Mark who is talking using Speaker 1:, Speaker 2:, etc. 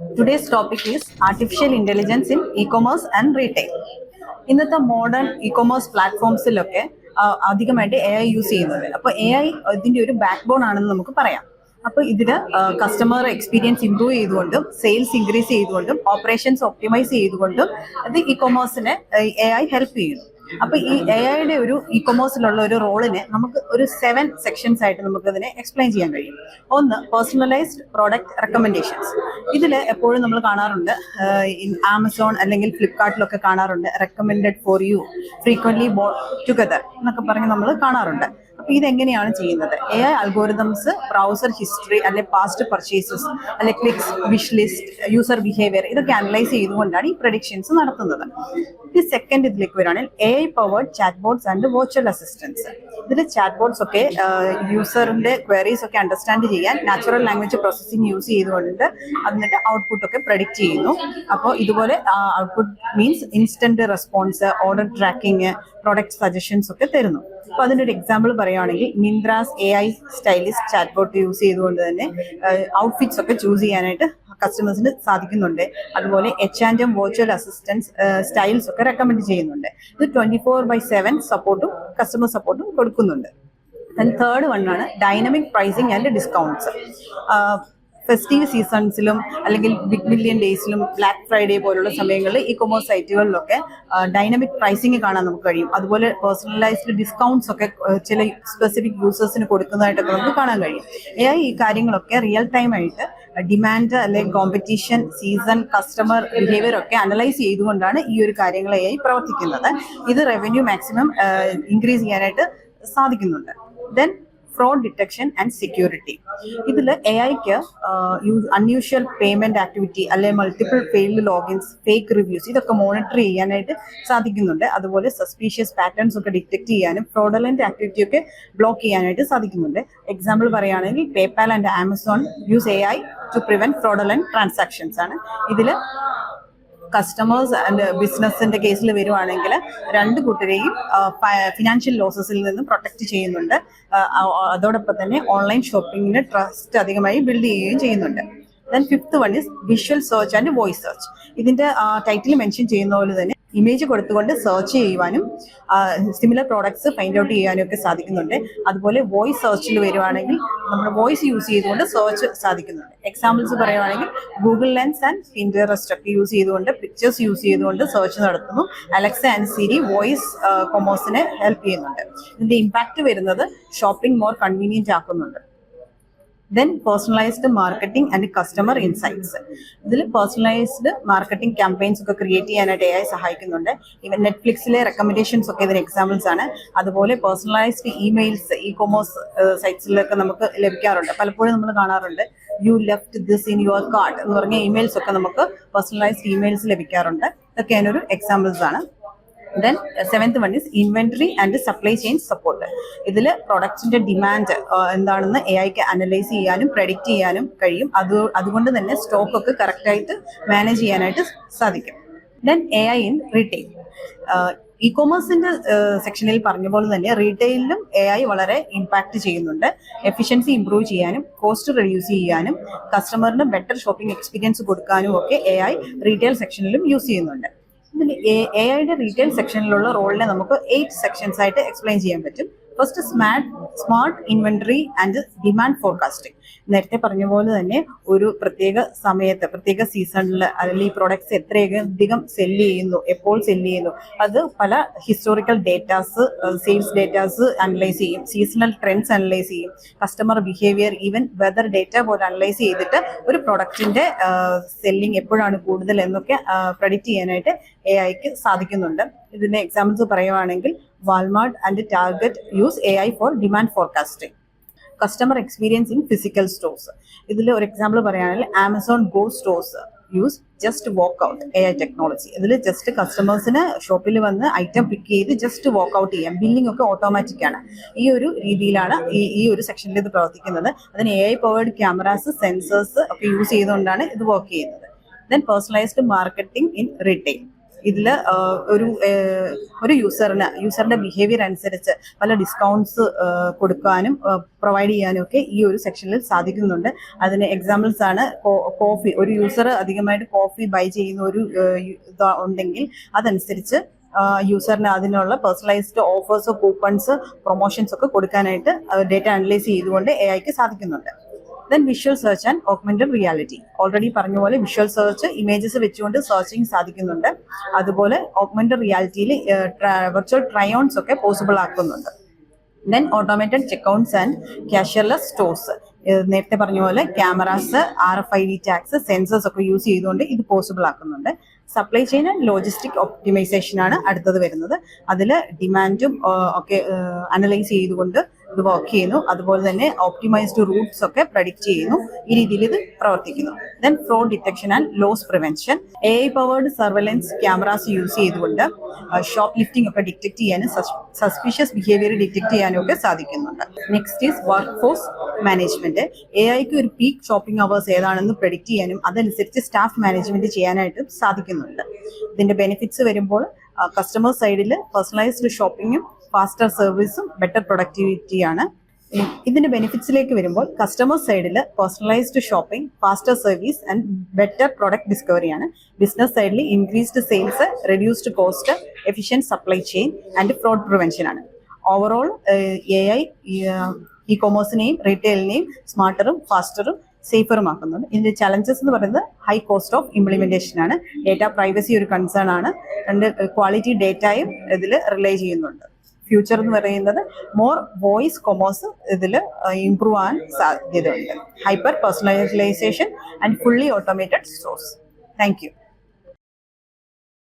Speaker 1: Today's topic is artificial intelligence in e-commerce and retail. ഇന്നത്തെ modern e-commerce പ്ലാറ്റ്ഫോംസിലൊക്കെ അധികമായിട്ട് A I use ചെയ്യുന്നത്. അപ്പോൾ A I ഇതിൻ്റെ ഒരു ബാക്ക് ബോൺ ആണെന്ന് നമുക്ക് പറയാം. അപ്പോൾ ഇതിന് കസ്റ്റമർ എക്സ്പീരിയൻസ് ഇംപ്രൂവ് ചെയ്തുകൊണ്ടും സെയിൽസ് ഇൻക്രീസ് ചെയ്തുകൊണ്ടും ഓപ്പറേഷൻസ് ഒപ്റ്റിമൈസ് ചെയ്തുകൊണ്ടും ഇത് ഇ-കൊമേഴ്സിനെ എ ഐ ഹെൽപ്പ് ചെയ്യുന്നു. അപ്പൊ ഈ എ ഐയുടെ ഒരു ഇ-കൊമേഴ്സിലുള്ള ഒരു റോളിനെ നമുക്ക് ഒരു 7 സെക്ഷൻസ് ആയിട്ട് നമുക്ക് ഇതിനെ എക്സ്പ്ലെയിൻ ചെയ്യാൻ കഴിയും. ഒന്ന്, പേഴ്സണലൈസ്ഡ് പ്രോഡക്റ്റ് റെക്കമെൻഡേഷൻസ്. ഇതിൽ എപ്പോഴും നമ്മൾ കാണാറുണ്ട്, ആമസോൺ അല്ലെങ്കിൽ ഫ്ലിപ്കാർട്ടിലൊക്കെ കാണാറുണ്ട്, recommended for you, frequently bought together എന്നൊക്കെ പറഞ്ഞ് നമ്മൾ കാണാറുണ്ട്. അപ്പൊ ഇതെങ്ങനെയാണ് ചെയ്യുന്നത്? A I algorithms browser history, അല്ലെ പാസ്റ്റ് പർച്ചേസസ്, അല്ലെ clicks, wish list, user behaviour ഇതൊക്കെ അനലൈസ് ചെയ്തുകൊണ്ടാണ് ഈ പ്രഡിക്ഷൻസ് നടത്തുന്നത്. ഈ സെക്കൻഡ് ഇതിലേക്ക് വരികയാണെങ്കിൽ A I powered chat bots and virtual assistance. ഇതിൽ ചാറ്റ് ബോട്ട്സ് ഒക്കെ യൂസറിന്റെ ക്വയറീസ് ഒക്കെ അണ്ടർസ്റ്റാൻഡ് ചെയ്യാൻ നാച്ചുറൽ ലാംഗ്വേജ് പ്രോസസ്സിംഗ് യൂസ് ചെയ്തുകൊണ്ട് അതിന്റെ ഔട്ട്പുട്ട് ഒക്കെ പ്രഡിക്റ്റ് ചെയ്യുന്നു. അപ്പോൾ ഇതുപോലെ output means instant response, order tracking, product suggestions ഒക്കെ തരുന്നു. അപ്പോൾ അതിൻ്റെ ഒരു എക്സാമ്പിൾ പറയുകയാണെങ്കിൽ Myntra's A I stylist chat bot use ചെയ്തുകൊണ്ട് തന്നെ ഔട്ട്ഫിറ്റ്സ് ഒക്കെ ചൂസ് ചെയ്യാനായിട്ട് കസ്റ്റമേഴ്സിന് സാധിക്കുന്നുണ്ട്. അതുപോലെ H&M വെർച്വൽ അസിസ്റ്റൻസ് സ്റ്റൈൽസ് ഒക്കെ റെക്കമെൻഡ് ചെയ്യുന്നുണ്ട്. ഇത് 24/7 സപ്പോർട്ടും കസ്റ്റമർ സപ്പോർട്ടും കൊടുക്കുന്നുണ്ട്. തേർഡ് വണ്ണാണ് dynamic pricing and discounts. Festive സീസൺസിലും അല്ലെങ്കിൽ ബിഗ് മില്യൺ ഡേയ്സിലും ബ്ലാക്ക് ഫ്രൈഡേ പോലുള്ള സമയങ്ങളിൽ ഇ കൊമേഴ്സ് സൈറ്റുകളിലൊക്കെ ഡൈനമിക് പ്രൈസിങ് കാണാൻ നമുക്ക് കഴിയും. അതുപോലെ പേഴ്സണലൈസ്ഡ് ഡിസ്കൗണ്ട്സ് ഒക്കെ ചില സ്പെസിഫിക് യൂസേഴ്സിന് കൊടുക്കുന്നതായിട്ടൊക്കെ നമുക്ക് കാണാൻ കഴിയും. ഈ കാര്യങ്ങളൊക്കെ റിയൽ ടൈം ആയിട്ട് ഡിമാൻഡ് അല്ലെങ്കിൽ കോമ്പറ്റീഷൻ, സീസൺ, കസ്റ്റമർ ബിഹേവിയർ ഒക്കെ അനലൈസ് ചെയ്തുകൊണ്ടാണ് ഈ ഒരു കാര്യങ്ങൾ AI പ്രവർത്തിക്കുന്നത്. ഇത് റവന്യൂ മാക്സിമം ഇൻക്രീസ് ചെയ്യാനായിട്ട് സാധിക്കുന്നുണ്ട്. Then fraud detection and security. ഇതിൽ എ ഐക്ക് അൺയൂഷ്വൽ പേയ്മെന്റ് ആക്ടിവിറ്റി, അല്ലെങ്കിൽ multiple failed logins, fake reviews ഇതൊക്കെ മോണിറ്റർ ചെയ്യാനായിട്ട് സാധിക്കുന്നുണ്ട്. അതുപോലെ സസ്പീഷ്യസ് പാറ്റേൺസ് ഒക്കെ ഡിറ്റക്ട് ചെയ്യാനും ഫ്രോഡലന്റ് ആക്ടിവിറ്റി ഒക്കെ ബ്ലോക്ക് ചെയ്യാനായിട്ട് സാധിക്കുന്നുണ്ട്. എക്സാമ്പിൾ പറയുകയാണെങ്കിൽ PayPal and Amazon use AI to prevent fraudulent transactions ആണ്. ഇതിൽ കസ്റ്റമേഴ്സ് ആൻഡ് ബിസിനസിന്റെ കേസിൽ വരുവാണെങ്കിൽ രണ്ട് കൂട്ടരെയും ഫിനാൻഷ്യൽ ലോസസിൽ നിന്ന് പ്രൊട്ടക്ട് ചെയ്യുന്നുണ്ട്. അതോടൊപ്പം തന്നെ ഓൺലൈൻ ഷോപ്പിംഗിന് ട്രസ്റ്റ് അധികമായി ബിൽഡ് ചെയ്യുകയും ചെയ്യുന്നുണ്ട്. Then fifth one is visual search and voice search. ഇതിന്റെ ടൈറ്റിൽ മെൻഷൻ ചെയ്യുന്ന പോലെ തന്നെ ഇമേജ് കൊടുത്തുകൊണ്ട് സെർച്ച് ചെയ്യുവാനും സിമിലർ പ്രോഡക്ട്സ് ഫൈൻഡ് ഔട്ട് ചെയ്യാനും ഒക്കെ സാധിക്കുന്നുണ്ട്. അതുപോലെ വോയിസ് സെർച്ചിൽ വരുവാണെങ്കിൽ നമ്മുടെ വോയിസ് യൂസ് ചെയ്തുകൊണ്ട് സെർച്ച് സാധിക്കുന്നുണ്ട്. എക്സാമ്പിൾസ് പറയുവാണെങ്കിൽ ഗൂഗിൾ ലെൻസ് ആൻഡ് പിന്ററസ്റ്റ് ഒക്കെ യൂസ് ചെയ്തുകൊണ്ട് പിക്ചേഴ്സ് യൂസ് ചെയ്തുകൊണ്ട് സെർച്ച് നടത്തുന്നു. അലക്സ ആൻഡ് സിരി വോയിസ് കൊമേഴ്സിനെ ഹെൽപ്പ് ചെയ്യുന്നുണ്ട്. ഇതിന്റെ ഇമ്പാക്ട് വരുന്നത് ഷോപ്പിംഗ് മോർ കൺവീനിയന്റ് ആക്കുന്നുണ്ട്. Then personalised marketing and customer insights. ഇതിൽ പേഴ്സണലൈസ്ഡ് മാർക്കറ്റിംഗ് ക്യാമ്പയിൻസ് ഒക്കെ ക്രിയേറ്റ് ചെയ്യാനായിട്ട് AI സഹായിക്കുന്നുണ്ട്. ഇവൻ നെറ്റ്ഫ്ലിക്സിലെ റെക്കമെൻഡേഷൻസ് ഒക്കെ ഇതിന് എക്സാമ്പിൾസ് ആണ്. അതുപോലെ പേഴ്സണലൈസ്ഡ് ഇമെയിൽസ് ഇ കൊമേഴ്സ് സൈറ്റ്സിലൊക്കെ നമുക്ക് ലഭിക്കാറുണ്ട്. പലപ്പോഴും നമ്മൾ കാണാറുണ്ട് U left this in your cart എന്ന് പറഞ്ഞ ഇമെയിൽസ് ഒക്കെ നമുക്ക് പേഴ്സണലൈസ്ഡ് ഇമെയിൽസ് ലഭിക്കാറുണ്ട്. ഇതൊക്കെ അതിനൊരു എക്സാമ്പിൾസ് ആണ്. Then seventh one is inventory and supply chain support. ഇതിൽ പ്രൊഡക്റ്റിന്റെ ഡിമാൻഡ് എന്താണെന്ന് AIക്ക് അനലൈസ് ചെയ്യാനും പ്രഡിക്റ്റ് ചെയ്യാനും കഴിയും. അതുകൊണ്ട് തന്നെ സ്റ്റോക്ക് ഒക്കെ കറക്റ്റായിട്ട് മാനേജ് ചെയ്യാനായിട്ട് സാധിക്കും. Then AI in retail. E കൊമേഴ്സിന്റെ സെക്ഷനിൽ പറഞ്ഞ പോലെ തന്നെ റീറ്റെയിലും AI വളരെ ഇമ്പാക്ട് ചെയ്യുന്നുണ്ട്. എഫിഷ്യൻസി ഇംപ്രൂവ് ചെയ്യാനും കോസ്റ്റ് റെഡ്യൂസ് ചെയ്യാനും കസ്റ്റമറിന് ബെറ്റർ ഷോപ്പിംഗ് എക്സ്പീരിയൻസ് കൊടുക്കാനും ഒക്കെ AI റീറ്റെയിൽ സെക്ഷനിലും യൂസ് ചെയ്യുന്നുണ്ട്. AIയുടെ റീറ്റെയിൽ സെക്ഷനിലുള്ള റോളിനെ നമുക്ക് 8 സെക്ഷൻസ് ആയിട്ട് എക്സ്പ്ലെയിൻ ചെയ്യാൻ പറ്റും. First, smart inventory and demand forecasting. നേരത്തെ പറഞ്ഞ പോലെ തന്നെ ഒരു പ്രത്യേക സമയത്ത് പ്രത്യേക സീസണിൽ അല്ലെങ്കിൽ ഈ പ്രോഡക്ട്സ് എത്രയധികം സെല്ല് ചെയ്യുന്നു, എപ്പോൾ സെല്ല് ചെയ്യുന്നു, അത് പല historical datas, sales datas analyse ചെയ്യും, സീസണൽ ട്രെൻഡ്സ് അനലൈസ് ചെയ്യും, customer behaviour, even weather data പോലെ അനലൈസ് ചെയ്തിട്ട് ഒരു പ്രൊഡക്റ്റിന്റെ സെല്ലിംഗ് എപ്പോഴാണ് കൂടുതൽ എന്നൊക്കെ പ്രഡിക്റ്റ് ചെയ്യാനായിട്ട് AIക്ക് സാധിക്കുന്നുണ്ട്. ഇതിന്റെ എക്സാമ്പിൾസ് പറയുവാണെങ്കിൽ Walmart and target use AI four demand forecasting. Customer experience in physical stores. ഇതിൽ ഒരു എക്സാമ്പിൾ പറയുകയാണെങ്കിൽ Amazon go stores use just walk out AI technology. ഇതിൽ ജസ്റ്റ് കസ്റ്റമേഴ്സിന് ഷോപ്പിൽ വന്ന് ഐറ്റം പിക്ക് ചെയ്ത് ജസ്റ്റ് വാക്ക് ഔട്ട് ചെയ്യാം. ബില്ലിംഗ് ഒക്കെ ഓട്ടോമാറ്റിക് ആണ്. ഈ ഒരു രീതിയിലാണ് ഈ ഒരു സെക്ഷനിൽ ഇത് പ്രവർത്തിക്കുന്നത്. അതിന് AI പവേർഡ് ക്യാമറാസ്, സെൻസേഴ്സ് ഒക്കെ യൂസ് ചെയ്തുകൊണ്ടാണ് ഇത് വർക്ക് ചെയ്യുന്നത്. Then personalised marketing in retail. ഇതിൽ ഒരു യൂസറിന്റെ ബിഹേവിയർ അനുസരിച്ച് പല ഡിസ്കൗണ്ട്സ് കൊടുക്കാനും പ്രൊവൈഡ് ചെയ്യാനും ഒക്കെ ഈ ഒരു സെക്ഷനിൽ സാധിക്കുന്നുണ്ട്. അതിന് എക്സാമ്പിൾസ് ആണ് കോഫി. ഒരു യൂസർ അധികമായിട്ട് കോഫി ബൈ ചെയ്യുന്ന ഒരു ഉണ്ടെങ്കിൽ അതനുസരിച്ച് യൂസറിന് അതിനുള്ള പേഴ്സണലൈസ്ഡ് ഓഫേഴ്സ്, കൂപ്പൺസ്, പ്രൊമോഷൻസ് ഒക്കെ കൊടുക്കാനായിട്ട് ഡേറ്റ അനലൈസ് ചെയ്തുകൊണ്ട് AI സാധിക്കുന്നുണ്ട്. Then visual search and augmented reality. Already പറഞ്ഞ പോലെ വിഷ്വൽ സെർച്ച് ഇമേജസ് വെച്ചുകൊണ്ട് സെർച്ചിങ് സാധിക്കുന്നുണ്ട്. അതുപോലെ ഓഗ്മെന്റഡ് റിയാലിറ്റിയിൽ വെർച്വൽ ട്രൈ-ഓൺസ് ഒക്കെ പോസിബിൾ ആക്കുന്നുണ്ട്. Then automated checkouts and cashierless stores. നേരത്തെ പറഞ്ഞ പോലെ ക്യാമറാസ്, RFID ടാഗ്സ്, സെൻസേഴ്സ് ഒക്കെ യൂസ് ചെയ്തുകൊണ്ട് ഇത് പോസിബിൾ ആക്കുന്നുണ്ട്. Supply chain and logistic optimisation ആണ് അടുത്തത് വരുന്നത്. അതിൽ ഡിമാൻഡും ഒക്കെ അനലൈസ് ചെയ്തുകൊണ്ട് ഇത് വർക്ക് ചെയ്യുന്നു. അതുപോലെ തന്നെ ഓപ്റ്റിമൈസ്ഡ് റൂട്ട്സ് ഒക്കെ പ്രഡിക്റ്റ് ചെയ്യുന്നു. ഈ രീതിയിൽ ഇത് പ്രവർത്തിക്കുന്നു. Then fraud detection and loss prevention. AI powered surveillance cameras use ചെയ്തുകൊണ്ട് ഷോപ്പ് ലിഫ്റ്റിംഗ് ഒക്കെ ഡിറ്റക്ട് ചെയ്യാനും സസ്പീഷ്യസ് ബിഹേവിയർ ഡിറ്റക്ട് ചെയ്യാനും ഒക്കെ സാധിക്കുന്നുണ്ട്. Next is workforce management. AIക്ക് ഒരു പീക്ക് ഷോപ്പിംഗ് അവേഴ്സ് ഏതാണെന്ന് പ്രഡിക്റ്റ് ചെയ്യാനും അതനുസരിച്ച് സ്റ്റാഫ് മാനേജ്മെന്റ് ചെയ്യാനായിട്ട് സാധിക്കുന്നുണ്ട്. ഇതിന്റെ ബെനിഫിറ്റ്സ് വരുമ്പോൾ കസ്റ്റമർ സൈഡിൽ പേഴ്സണലൈസ്ഡ് ഷോപ്പിംഗും ഫാസ്റ്റർ സർവീസും ബെറ്റർ പ്രൊഡക്ടിവിറ്റിയാണ്. ഇതിന്റെ ബെനിഫിറ്റ്സിലേക്ക് വരുമ്പോൾ കസ്റ്റമർ സൈഡിൽ personalised shopping, faster service and better product ഡിസ്കവറിയാണ്. ബിസിനസ് സൈഡിൽ increased sales, reduced cost, efficient supply chain and fraud prevention ആണ്. ഓവറോൾ AI ഇ-കൊമേഴ്സിനെയും റീറ്റെയിലിനെയും സ്മാർട്ടറും ഫാസ്റ്ററും സേഫറും ആക്കുന്നുണ്ട്. ഇതിന്റെ ചലഞ്ചസ് എന്ന് പറയുന്നത് ഹൈ കോസ്റ്റ് ഓഫ് ഇംപ്ലിമെന്റേഷൻ ആണ്. ഡേറ്റ പ്രൈവസി ഒരു കൺസേൺ ആണ്. രണ്ട് ക്വാളിറ്റി ഡേറ്റയും ഇതിൽ റിലേ ചെയ്യുന്നുണ്ട്. ഫ്യൂച്ചർ എന്ന് പറയുന്നത് മോർ വോയിസ് കൊമേഴ്സ് ഇതിൽ ഇംപ്രൂവ് ആവാൻ സാധ്യതയുണ്ട്. Hyper personalisation and fully automated stores. Thank you.